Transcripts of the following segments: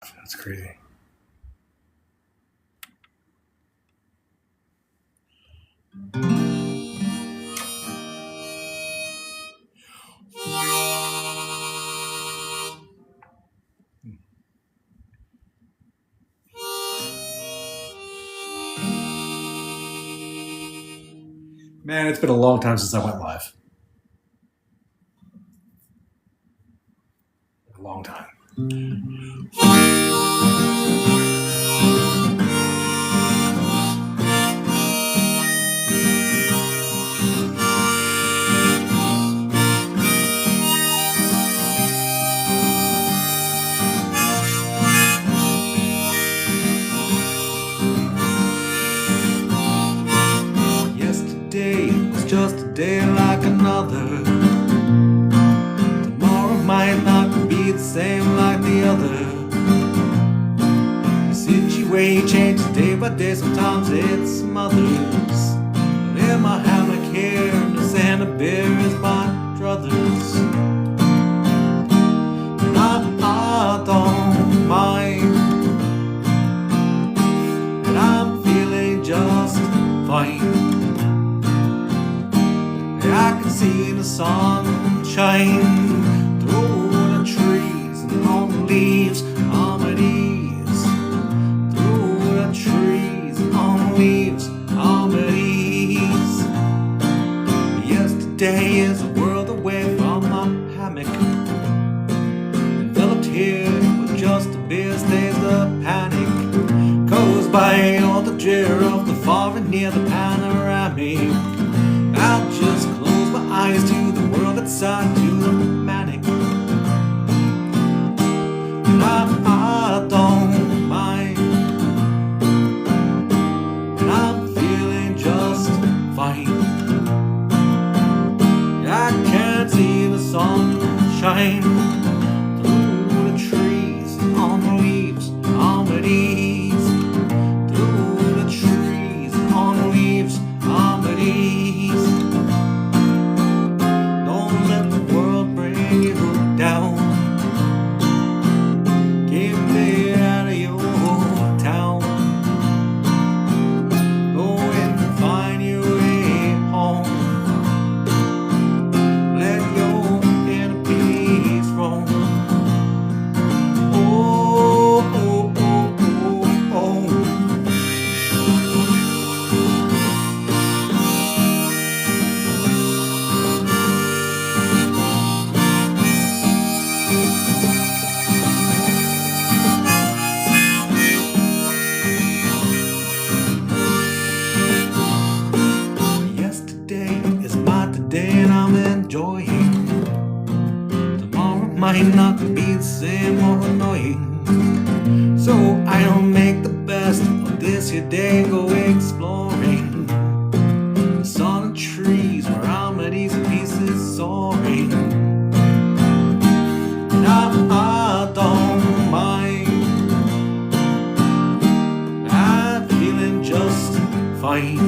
off. That's crazy. Man, it's been a long time since I went live. A long time. Yesterday was just a day like another. Tomorrow might not be the same like the other. The situation changes day by day, sometimes it smothers. But in my hammock here, the Santa Bear is my druthers. And I don't mind, and I'm feeling just fine. I can see the sunshine through the trees and on the leaves on my knees. Through the trees and on the leaves on my knees. Yesterday is a world away from my hammock. Enveloped here with just a beer stays the panic. Goes by all the jeer of the far and near, the panoramic. I'll just close my eyes to the world outside, to the manic. And I don't mind, and I'm feeling just fine. I can see the sunshine through the trees, on the leaves, on my knees. Through the trees, on the leaves, on my knees. Don't let the world bring you down. Get me out of your town. Go and find your way home. Let your inner peace roam. Oh, oh, oh, oh, oh. Yesterday is my today and I'm enjoying. Tomorrow might not be the same or annoying. So I'll make the best of this here day and go exploring. The sun and trees where I'm at easy pieces soaring. And I don't mind. I'm feeling just fine.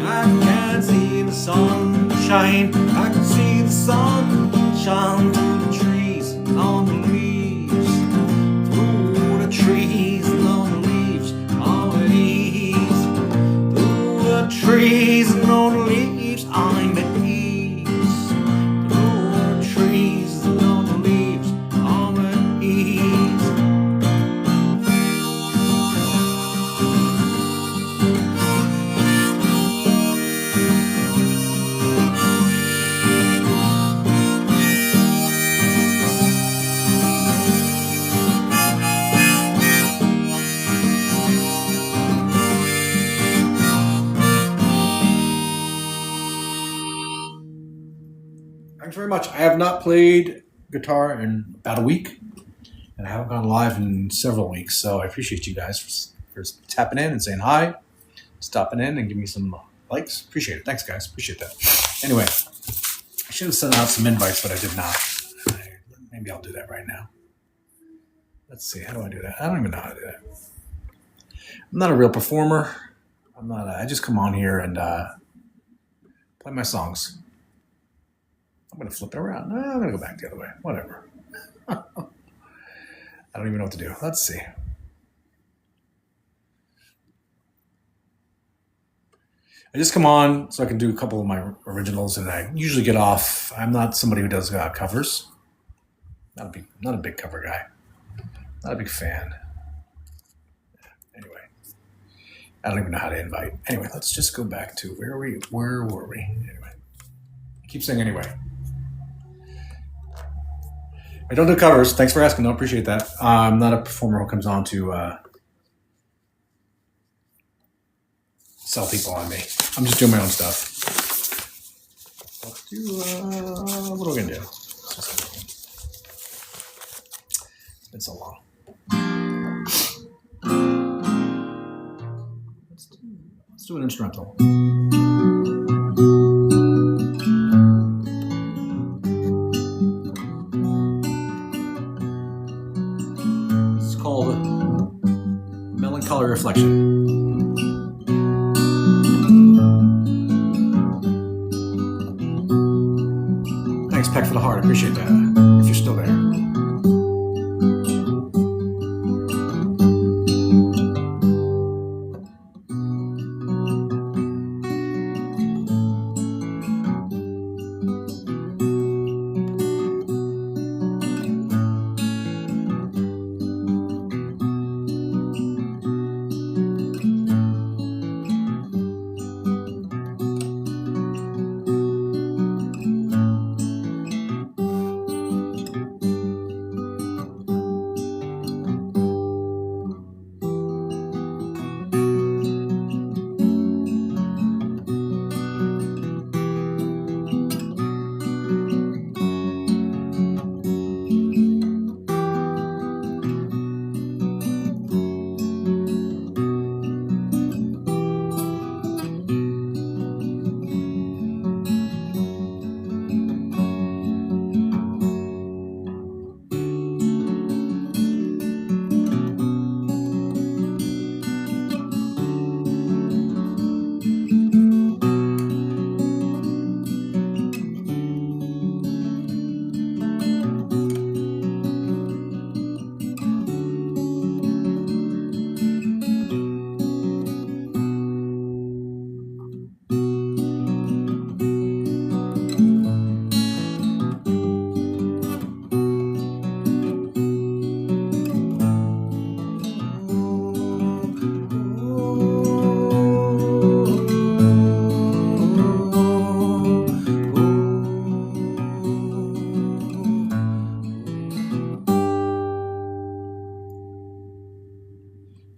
I can see the sunshine. I can see the sunshine through the trees and on the leaves. Through the trees and on the leaves, on the leaves. Through the trees and on the leaves, on the leaves. Through the trees and on the leaves, on the leaves. Thanks very much. I have not played guitar in about a week, and I haven't gone live in several weeks. So I appreciate you guys for tapping in and saying hi, stopping in and giving me some likes. Appreciate it. Thanks, guys. Appreciate that. Anyway, I should have sent out some invites, but I did not. Maybe I'll do that right now. Let's see. How do I do that? I don't even know how to do that. I'm not a real performer. I'm not. I just come on here and play my songs. I'm going to flip it around. No, I'm going to go back the other way. Whatever. I don't even know what to do. Let's see. I just come on so I can do a couple of my originals, and I usually get off. I'm not somebody who does covers. Not a big cover guy. Not a big fan. Anyway, I don't even know how to invite. Anyway, let's just go back to where were we? Anyway, I keep saying anyway. I don't do covers. Thanks for asking. I appreciate that. I'm not a performer who comes on to sell people on me. I'm just doing my own stuff. Let's do, what are we going to do? It's been so long. Let's do an instrumental. It's called Melancholy Reflection. Thanks, Peck, for the heart. I appreciate that. If you're still there.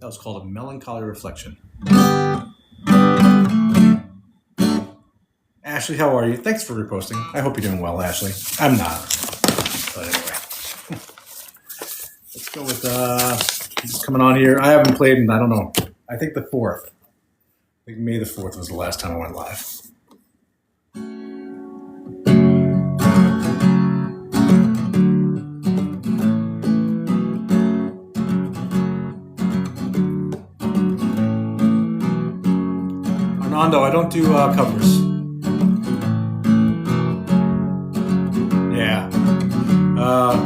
That was called A Melancholy Reflection. Ashley, how are you? Thanks for reposting. I hope you're doing well, Ashley. I'm not. But anyway. Let's go with he's coming on here. I haven't played in, I don't know, I think the 4th. I think May the 4th was the last time I went live. Armando, I don't do covers. Yeah.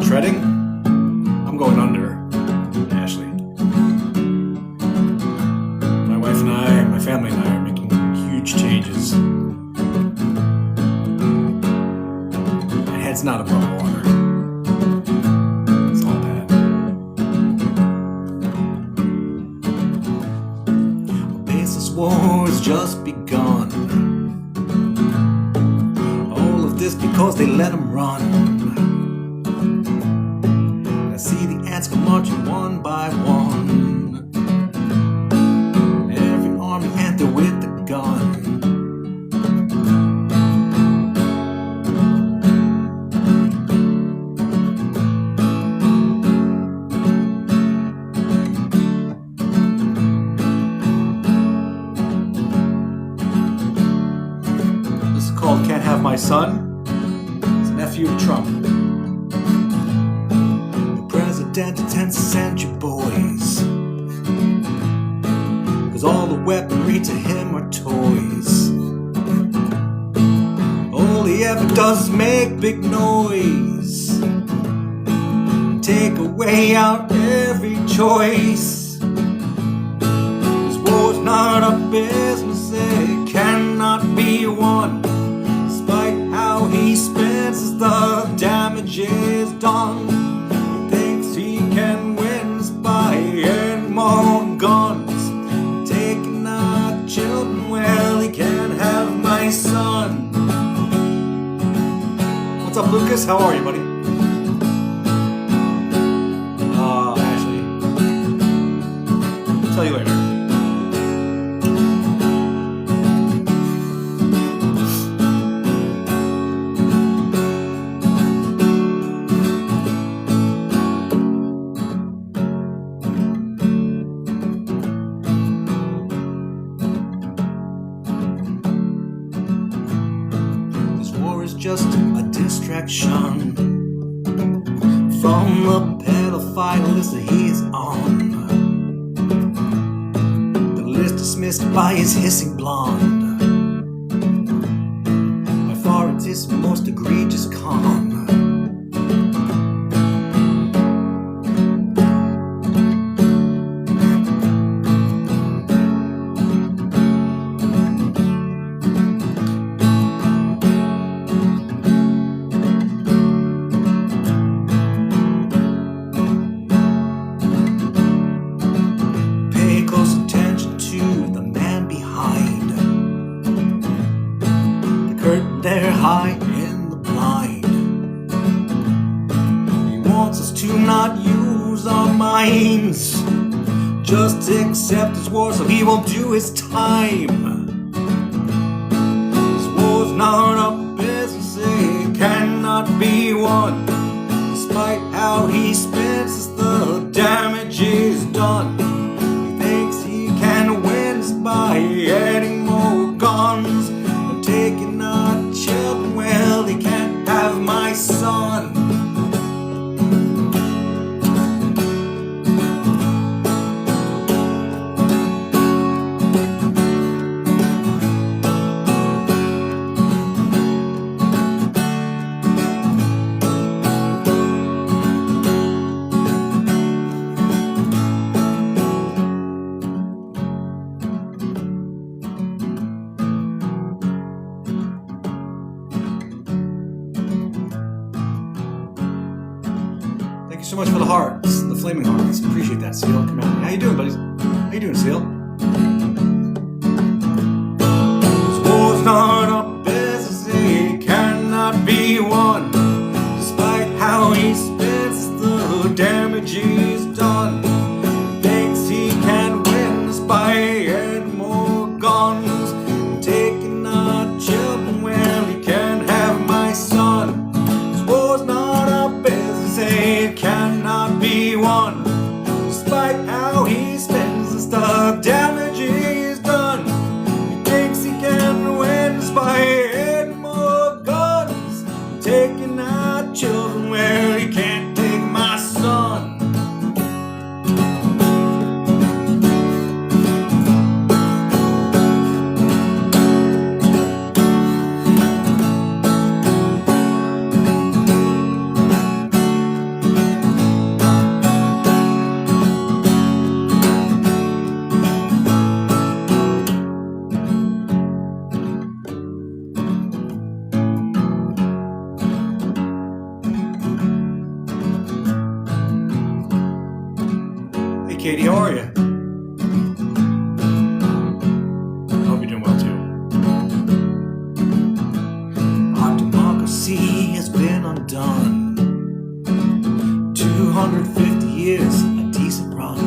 Treading? I'm going under, Ashley. My wife and I, my family and I are making huge changes. My head's not above water. It's all bad. The baseless war has just begun. All of this because they let them run. See the ants come marching one by one. Every army ant with the gun. This is called Can't Have My Son. It's a nephew of Trump. President of 10th century boys, 'cause all the weaponry to him are toys. All he ever does is make big noise. take away our every choice. This war's not a business, it cannot be won. Despite how he spends as the damage is done, he thinks he can win this by adding more guns, taking our children. Well, he can't have my son. What's up, Lucas? How are you, buddy? Ashley. I'll tell you later. Just a distraction from the pedophile list that he is on. The list dismissed by his hissing blonde. By far it's his most egregious con. They're high in the blind. He wants us to not use our minds, just accept his war so he won't do his time. This war's not a business, it cannot be won. Despite how he spends as the damage is done, he thinks he can win this by adding more guns and taking our children. Well, he can't have my son. So much for the hearts, the flaming hearts. Appreciate that, Seal. Come on. How you doing, buddy? How you doing, Seal? This war's not a business, it cannot be won. Despite how he spends the damage he's done, he thinks he can win this by adding more guns and taking our children. Well, he can't have my son. This war's not a business, it cannot be won. Despite how he spends as the damage he's done, he thinks he can win this by adding more guns, taking our children. Well, he can't take my son. Katie, how are you? I hope you're doing well too. Our democracy has been undone. 250 years, a decent run.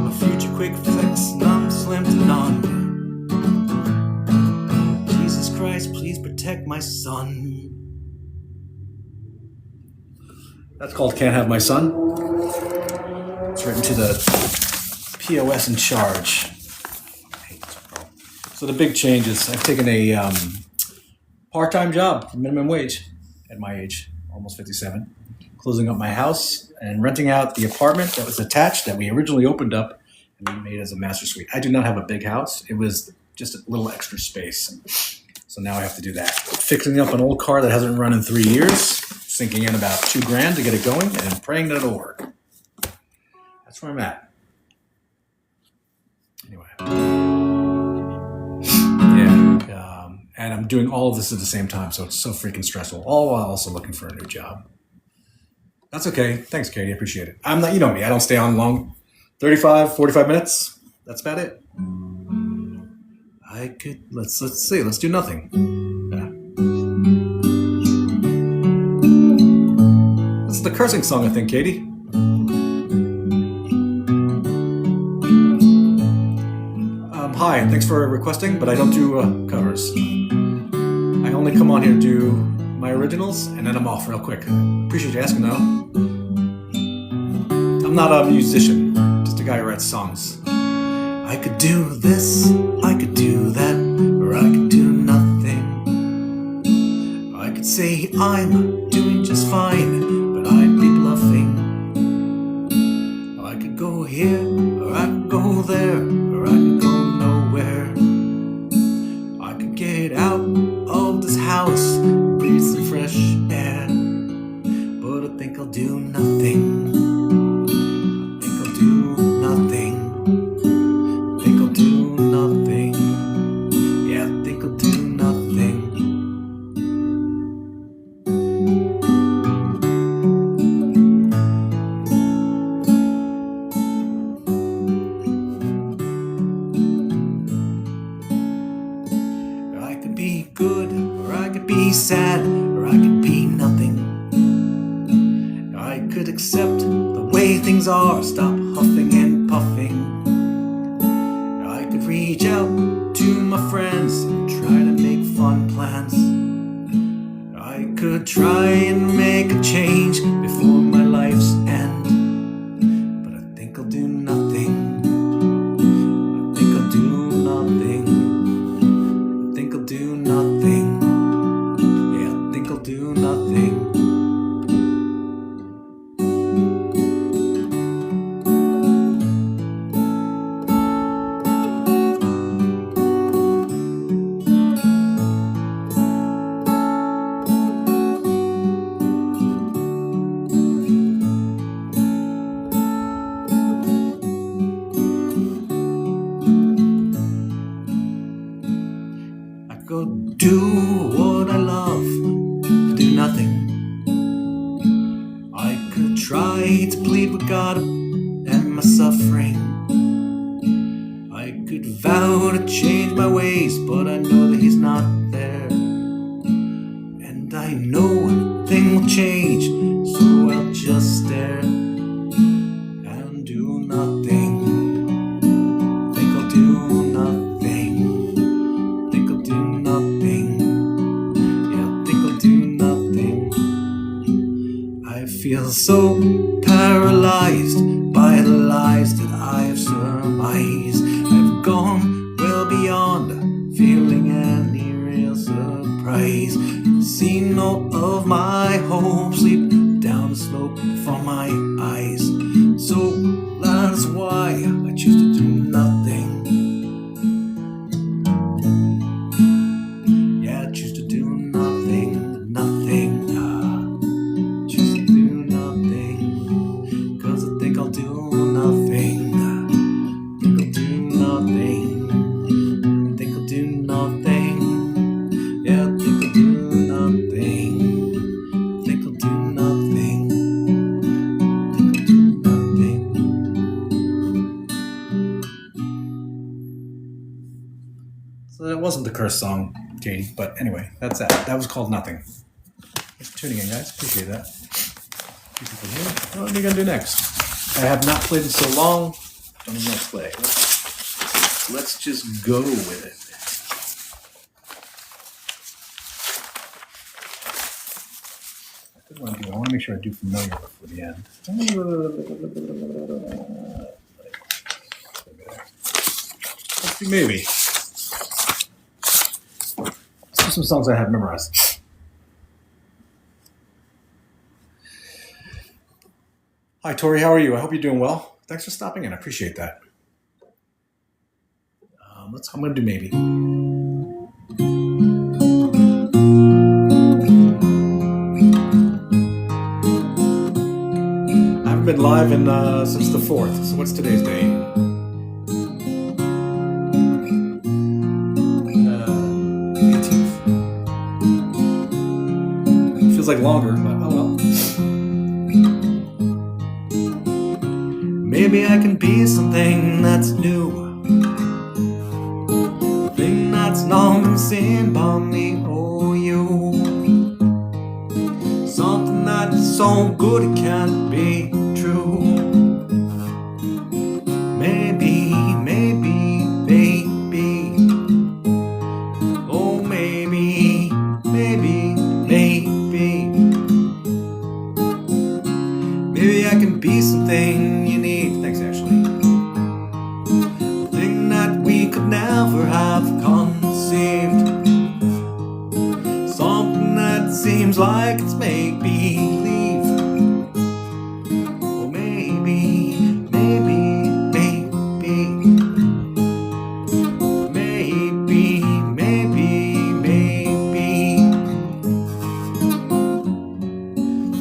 A future quick fix, none slim to none. Jesus Christ, please protect my son. That's called Can't Have My Son. It's written to the POS in charge. So the big change is I've taken a part-time job for minimum wage at my age, almost 57, closing up my house and renting out the apartment that was attached that we originally opened up and we made as a master suite. I do not have a big house. It was just a little extra space. So now I have to do that. Fixing up an old car that hasn't run in 3 years. sinking in about $2,000 to get it going and praying that it'll work. That's where I'm at. Anyway. Yeah. And I'm doing all of this at the same time, so it's so freaking stressful, all while also looking for a new job. That's okay. Thanks, Katie. I appreciate it. I'm not, you know me, I don't stay on long. 35, 45 minutes. That's about it. Let's see. Let's do nothing. Yeah. This is the cursing song, I think, Katie. Hi, thanks for requesting, but I don't do covers. I only come on here to do my originals, and then I'm off real quick. Appreciate you asking, though. I'm not a musician, just a guy who writes songs. I could do this, I could do that, or I could do nothing. I could say I'm doing just fine, but I'd be bluffing. I could go here, or I could go there, or I could go nowhere. I could get out of this house, breathe some fresh air, but I think I'll do nothing. I think I'll do nothing. I think I'll do nothing. Yeah, I think I'll do nothing. I could be good, or I could be sad, or I could be nothing. I could accept the way things are, stop huffing and puffing. I could reach out to my friends and try to make fun plans. I could try and make a change before my life's end, but I think I'll do nothing. I think I'll do nothing. I think I'll do nothing. Yeah, I think I'll do nothing. I could do what I love, do nothing. I could try to plead with God and my suffering. I could vow to change my ways, but I know that He's not there. And I know nothing will change, so I'll just stare and do nothing. I think I'll do nothing. I think I'll do nothing. Yeah, I think I'll do nothing. I feel so paralyzed by the lies that I've surmised. I've gone well beyond feeling any real surprise. Seen all of my hopes leap down the slope from my eyes. So that's why I choose to do nothing. Yeah, I choose to do nothing, nothing. Choose to do nothing, 'cause I think I'll do nothing. I think I'll do nothing. I think I'll do nothing. Yeah, I think I'll do nothing. I think I'll do nothing. I think I'll do nothing. So that wasn't the curse song, Katie, but anyway, that's that. That was called Nothing. Thanks for tuning in, guys. Appreciate that. Few people here. What are we gonna do next? I have not played in so long. Don't even know what to play. Let's just go with it. I want to make sure I do familiar before the end. Let's see, maybe. Let's do some songs I have memorized. Hi, Tori. How are you? I hope you're doing well. Thanks for stopping in. I appreciate that. I'm going to do maybe. been live since the 4th. So what's today's date? 18th. Feels like longer, but oh well. Maybe I can be something that's new, thing that's not been seen by me or you, something that's so good it can't be true. Maybe, maybe, maybe, oh maybe, maybe, maybe, maybe I can be something you need. Thanks, Ashley. A thing that we could never have conceived, something that seems like it's make-believe. Oh maybe, maybe, maybe, maybe, maybe, maybe.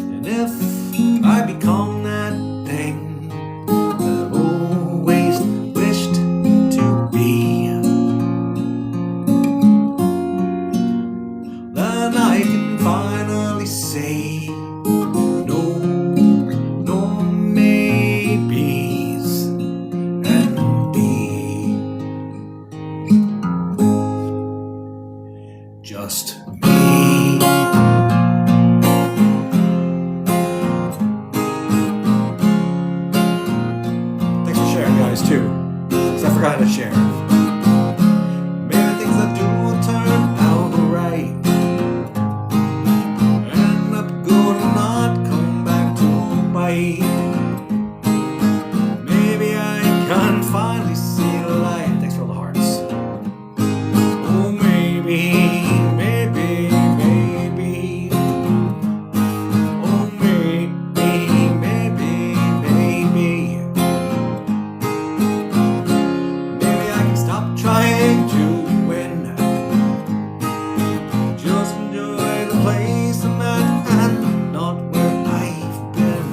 And if I become that thing I've always wished to be, then I can finally say no, no maybes, and be just me. Thanks for sharing, guys, too, because I forgot to share. Maybe things I do will turn out right, end up good and not come back to bite. Maybe I can finally see the light. Thanks for all the hearts. Oh maybe, maybe, maybe, oh maybe, maybe, maybe, maybe I can stop trying to win, just enjoy the place I'm at and not where I've been.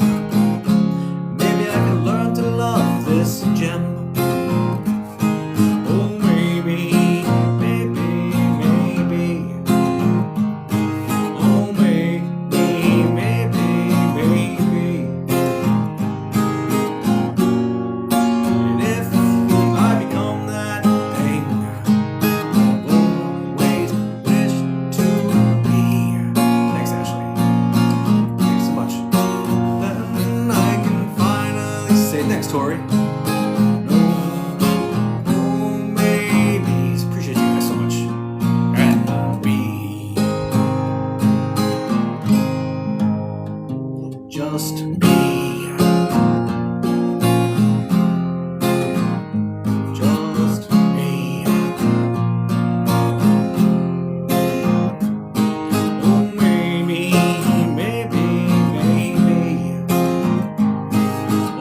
Maybe I can learn to love this gem. Oh maybe, maybe, maybe, oh maybe, maybe, maybe. And if I become that thing I've always wished to be. Thanks, Ashley. Thanks so much. Then I can finally say, thanks, Tori. No, no maybes. Appreciate you guys so much. And we just be. Just me. Oh maybe, maybe, maybe,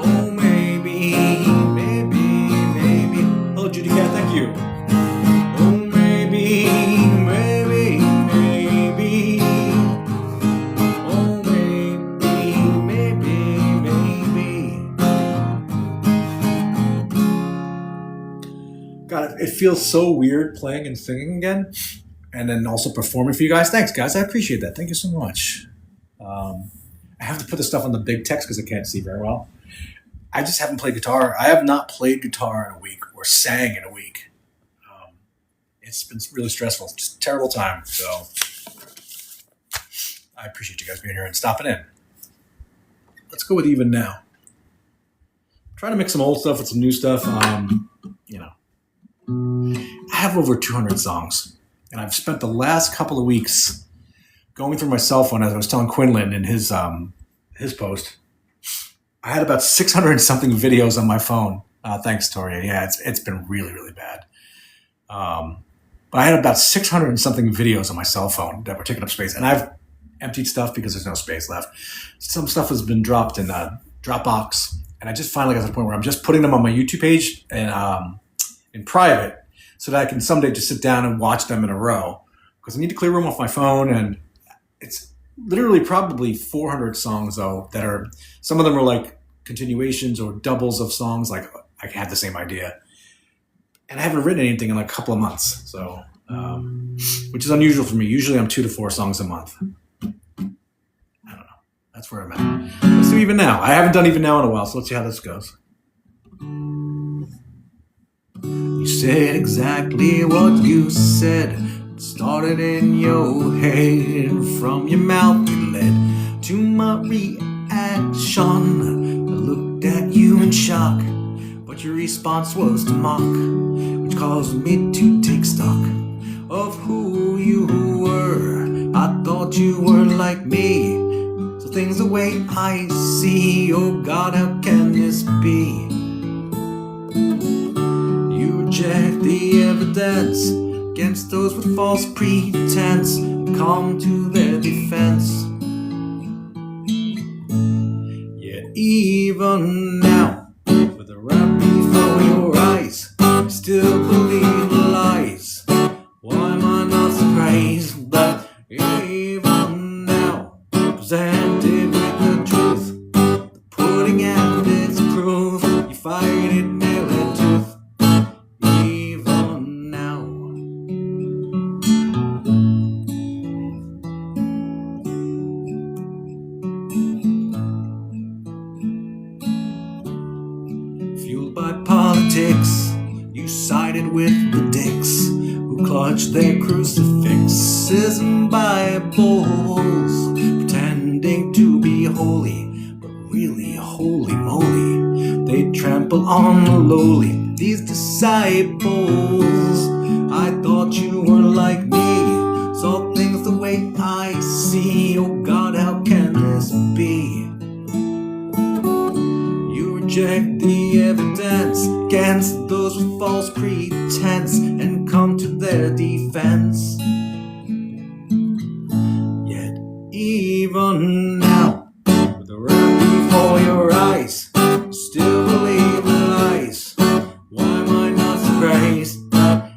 oh maybe, maybe, maybe. Oh Judy Cat, thank you. Oh maybe, maybe, maybe, oh maybe, maybe, maybe. God, it feels so weird playing and singing again, and then also performing for you guys. Thanks, guys. I appreciate that. Thank you so much. I have to put the stuff on the big text because I can't see very well. I just haven't played guitar. I have not played guitar in a week or sang in a week. It's been really stressful. It's just a terrible time. So I appreciate you guys being here and stopping in. Let's go with even now. Trying to mix some old stuff with some new stuff. You know, I have over 200 songs, and I've spent the last couple of weeks going through my cell phone. As I was telling Quinlan in his post, I had about 600 and something videos on my phone. Thanks, Tori. Yeah, it's been really, really bad. But I had about 600 and something videos on my cell phone that were taking up space, and I've emptied stuff because there's no space left. Some stuff has been dropped in Dropbox, and I just finally got to the point where I'm just putting them on my YouTube page and in private, so that I can someday just sit down and watch them in a row. Because I need to clear room off my phone, and it's literally probably 400 songs though that are, some of them are like continuations or doubles of songs, like I had the same idea. And I haven't written anything in like a couple of months, so which is unusual for me. Usually I'm 2 to 4 songs a month. I don't know. That's where I'm at. Let's do Even Now. I haven't done Even Now in a while, so let's see how this goes. You said exactly what you said. It started in your head. From your mouth it led to my reaction. I looked at you in shock, but your response was to mock, which caused me to take stock of who you were. I thought you were like me, so things the way I see. Oh God, how can this be? You reject the evidence against those with false pretense, come to their defense. Yet even now, with a rap before your eyes, you still believe lies. Why am I not surprised that even now, presented with the truth, the pudding and its proof, you fight it nail and tooth. Even now. Fueled by politics, you sided with the dicks who clutched their crucifixes and Bibles, pretending to be holy, but really, holy moly, they trample on the lowly. These disciples, I thought you were like me, saw things the way I see. Oh God, how can this be? You reject the evidence against those with false pretense and come to their defense. Yet even now, with the rap before your eyes, still believe in lies. Why am I not surprised that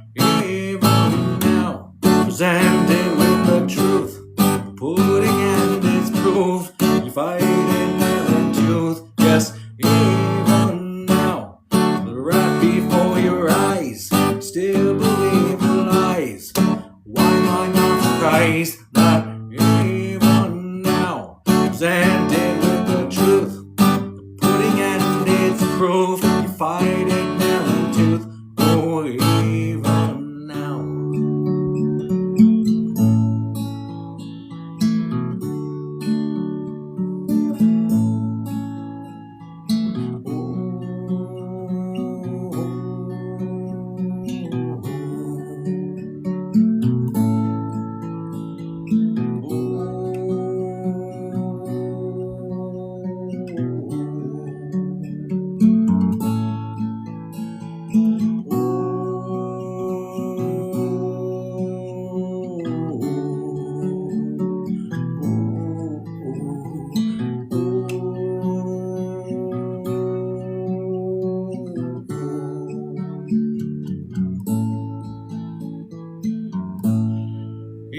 even now, presented with the truth, the pudding and its proof, you fight it nail and tooth. Yes, even now, the rap before your eyes, still believe the lies. Why am I not surprised that even now, presented with the truth, the pudding and its proof, you fight it nail and tooth. Oh, even now.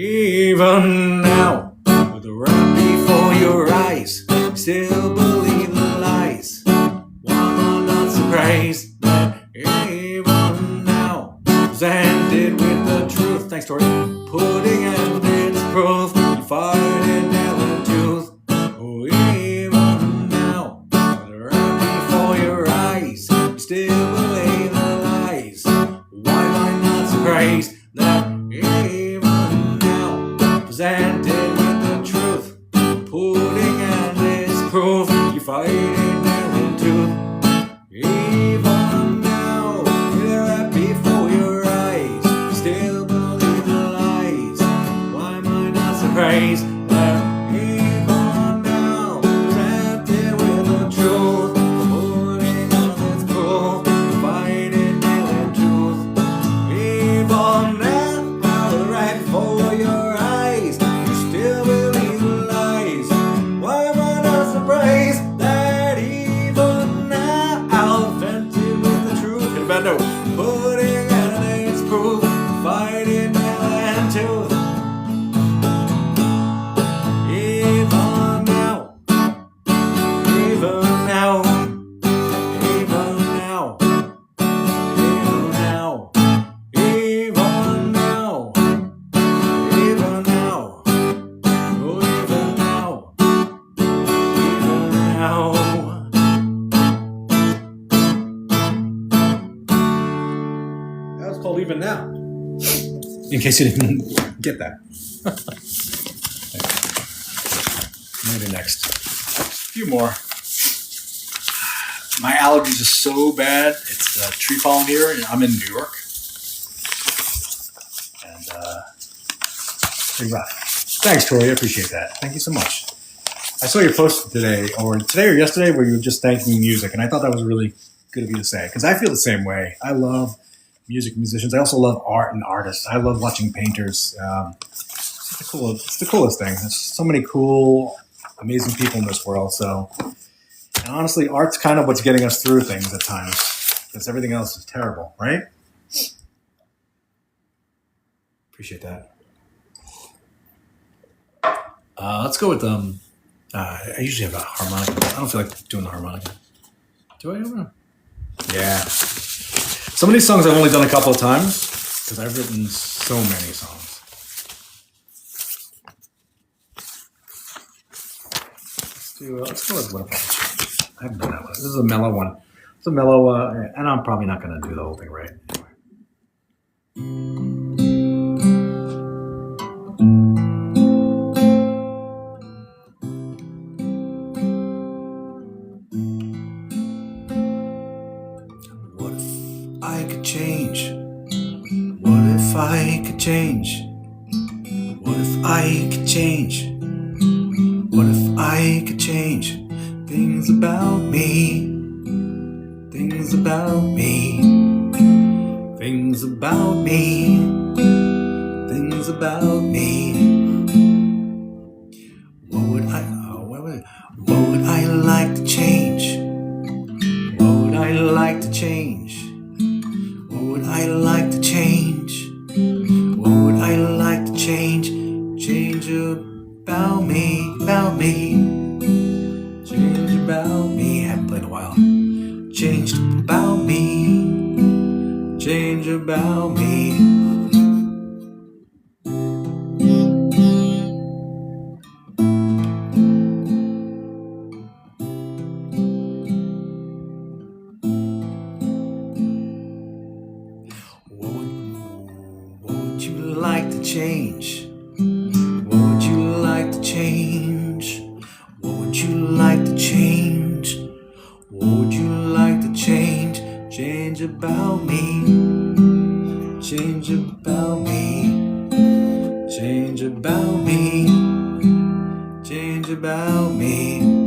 Even now, with the rap before your eyes, still believe the lies. Why am I not surprised that even now, presented with the truth? Thanks, Tori. Pudding and its proof, you fight it nail and tooth. Oh, even now, with the rap before your eyes, still believe the lies. Why am I not surprised that even now, presented with the truth, pudding and its proof, you fight it nail and tooth. Even now, with the rap before your eyes, still believe the lies. Why am I not surprised that even now, presented with the truth, pudding and its proof, you fight it nail and tooth. Even now, right before your eyes, you still believe the lies. Why am I not surprised that good now. In case you didn't get that. Maybe next. A few more. My allergies are so bad. It's tree pollen here. I'm in New York. And pretty rough. Thanks, Tori. I appreciate that. Thank you so much. I saw your post today or yesterday where you were just thanking music, and I thought that was really good of you to say, because I feel the same way. I love music and musicians. I also love art and artists. I love watching painters. It's the coolest thing. There's so many cool, amazing people in this world. So, and honestly, art's kind of what's getting us through things at times, because everything else is terrible, right? Appreciate that. Let's go with I usually have a harmonica. I don't feel like doing the harmonica. Do I? I don't know. Yeah. Some of these songs I've only done a couple of times because I've written so many songs. Let's go with what if I change. I haven't done that one. This is a mellow one. It's a mellow, and I'm probably not going to do the whole thing right. Anyway. I could change? What if I could change? What if I could change? What if I could change things about me? Things about me. Things about me. Things about me. What would I like to change? What would I like to change? What would I like to change? What would I like to change? Change about me, about me. Change about me. I haven't played in a while. Change about me. Change about me. Change? What would you like to change? What would you like to change? What would you like to change? Change about me. Change about me. Change about me. Change about me.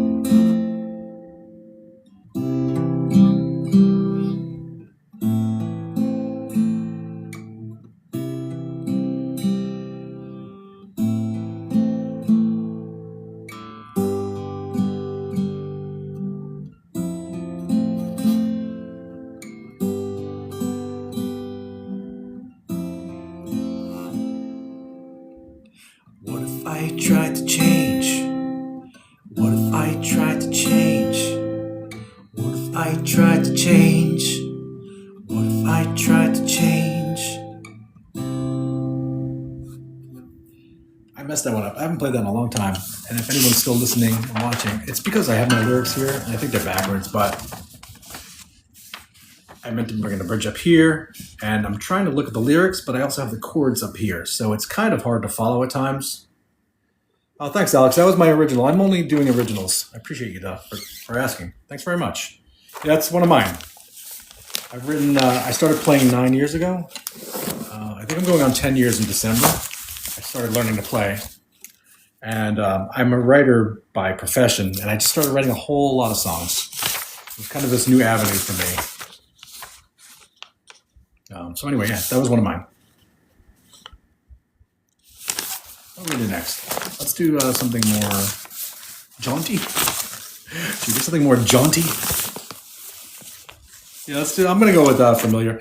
What if I tried to change? What if I tried to change? What if I tried to change? What if I tried to change? I messed that one up. I haven't played that in a long time. And if anyone's still listening and watching, it's because I have my lyrics here. And I think they're backwards, but I meant to bring the bridge up here. And I'm trying to look at the lyrics, but I also have the chords up here. So it's kind of hard to follow at times. Oh, thanks, Alex. That was my original. I'm only doing originals. I appreciate you, though, for asking. Thanks very much. Yeah, that's one of mine. I've written, I started playing 9 years ago. I think I'm going on 10 years in December. I started learning to play. And I'm a writer by profession, and I just started writing a whole lot of songs. It was kind of this new avenue for me. So anyway, yeah, that was one of mine. What do we do next? Let's do something more jaunty. Should we do something more jaunty? Yeah, let's do. I'm gonna go with Familiar.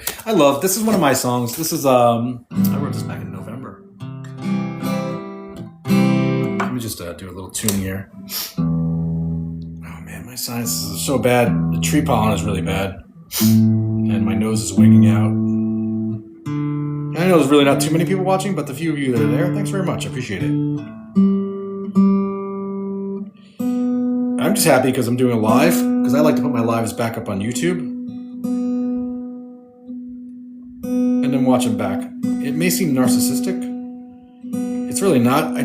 This is one of my songs. This is I wrote this back in November. Let me just do a little tune here. Oh man, my sinuses are so bad. The tree pollen is really bad, and my nose is winging out. I know there's really not too many people watching, but the few of you that are there, thanks very much. I appreciate it. I'm just happy because I'm doing a live, because I like to put my lives back up on YouTube. And and then watch them back. It may seem narcissistic. It's really not. I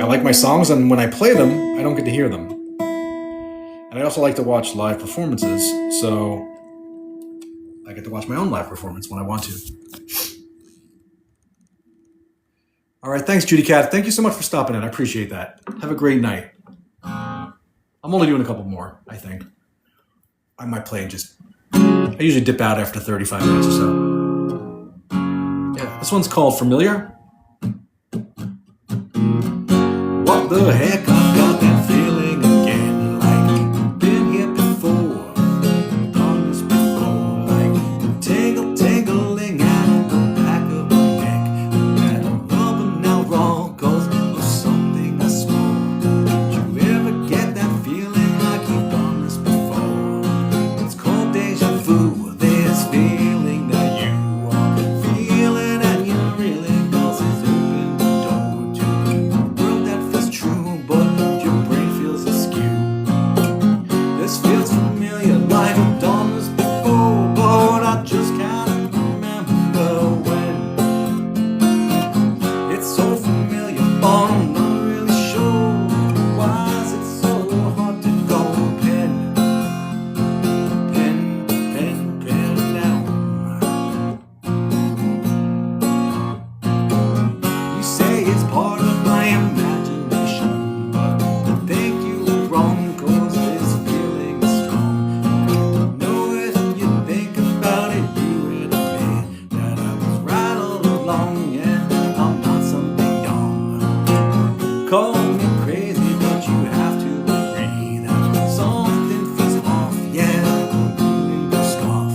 like my songs, and when I play them, I don't get to hear them. And I also like to watch live performances, so I get to watch my own live performance when I want to. All right, thanks, Judy Cat. Thank you so much for stopping in. I appreciate that. Have a great night. I'm only doing a couple more, I think. I might play and I usually dip out after 35 minutes or so. Yeah, this one's called Familiar. What the heck, I've got that feeling again, like I've been here before, done this before, like tingle, tingling at the back of my neck, that I'm rubbing out wrong cause of something I swore. Did you ever get that feeling like you've done this before? It's called deja vu, this feeling that you are feeling and you really cause it's open the door to a world that feels true, but your brain feels askew. This feels familiar, like I've done this before, but I just can't remember when. It's so familiar, but I'm not really sure. Why is it so hard to go pin down? You say it's part of my imagination, but I think you're wrong, cause this feeling is strong. I know if you think about it, you would admit that I was right all along, and I'm not something dumb. Call me crazy, but you have to agree that something feels off, yeah, I'm to scoff.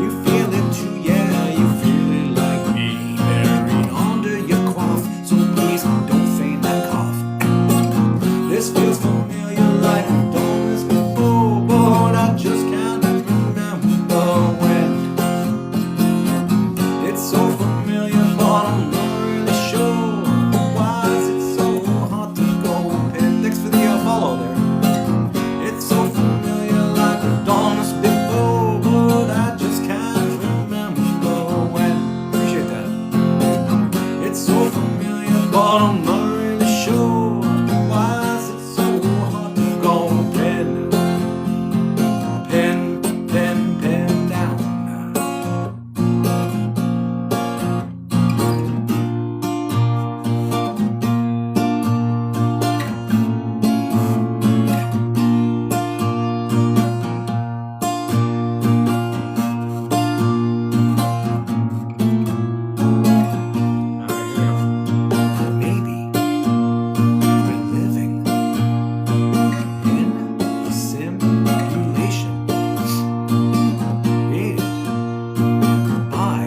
You feel it too, yeah, you feel it like me, buried under your cough, so please don't feign that cough. This feels familiar, like I've done this before, but I just can't remember when. It's so familiar, but I'm not really sure. Why is it so hard to go pin? Thanks for the follow there. It's so familiar, like I've done this before, but I just can't remember when. Appreciate that. It's so familiar, but I'm not really sure. Why is it so hard to go pin down? Maybe we're living in a simulation created by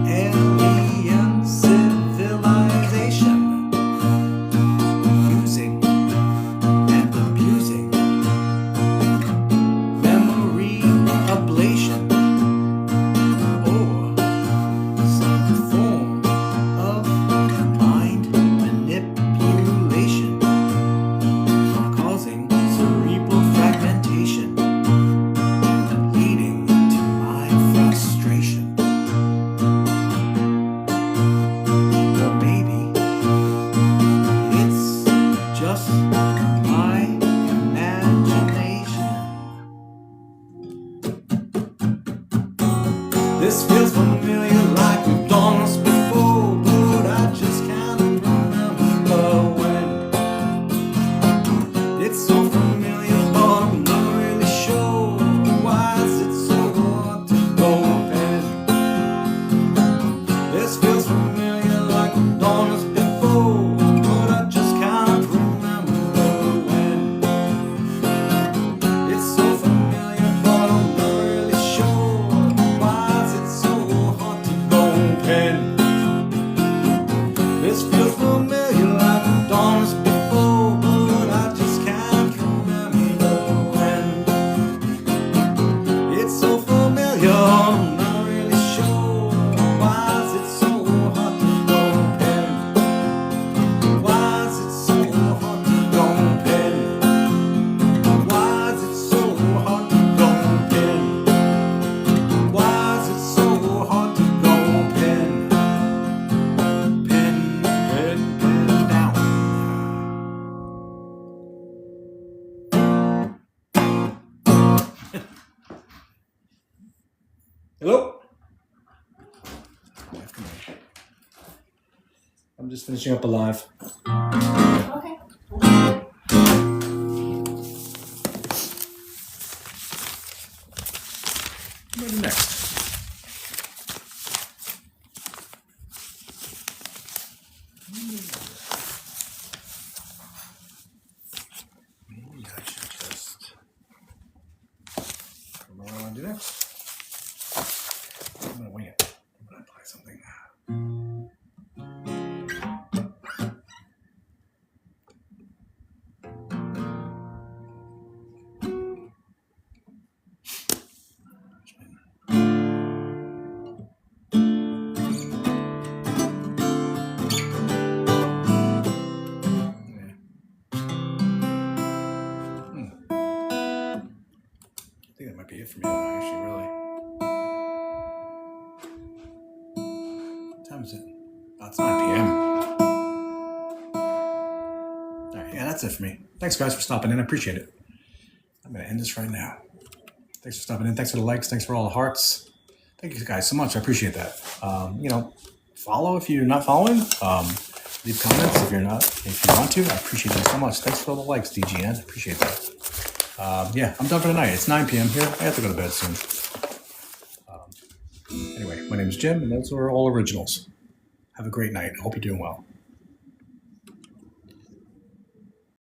alien civilization, using and abusing memory ablation, or some form of mind manipulation, causing cerebral fragmentation and leading to my frustration. Or maybe it's just my imagination. This feels familiar, like we've done this before, but I just can't remember when. It's so familiar, but I'm not really sure. Why is it so hard to go pin? This feels familiar, like we've done this before, but I just can't remember when. Hello? I'm just finishing up a live. Okay. What next? Maybe I should just. What do I want to do next? I'm gonna wing it. I'm gonna apply something. I think that might be it for me, actually, really. What time is it? Oh, it's 9 p.m. All right, yeah, that's it for me. Thanks, guys, for stopping in. I appreciate it. I'm going to end this right now. Thanks for stopping in. Thanks for the likes. Thanks for all the hearts. Thank you guys so much. I appreciate that. Follow if you're not following. Leave comments if you're not. If you want to, I appreciate you so much. Thanks for all the likes, DGN. I appreciate that. Yeah, I'm done for the night. It's 9 p.m. here. I have to go to bed soon. Anyway, my name is Jim, and those are all originals. Have a great night. I hope you're doing well.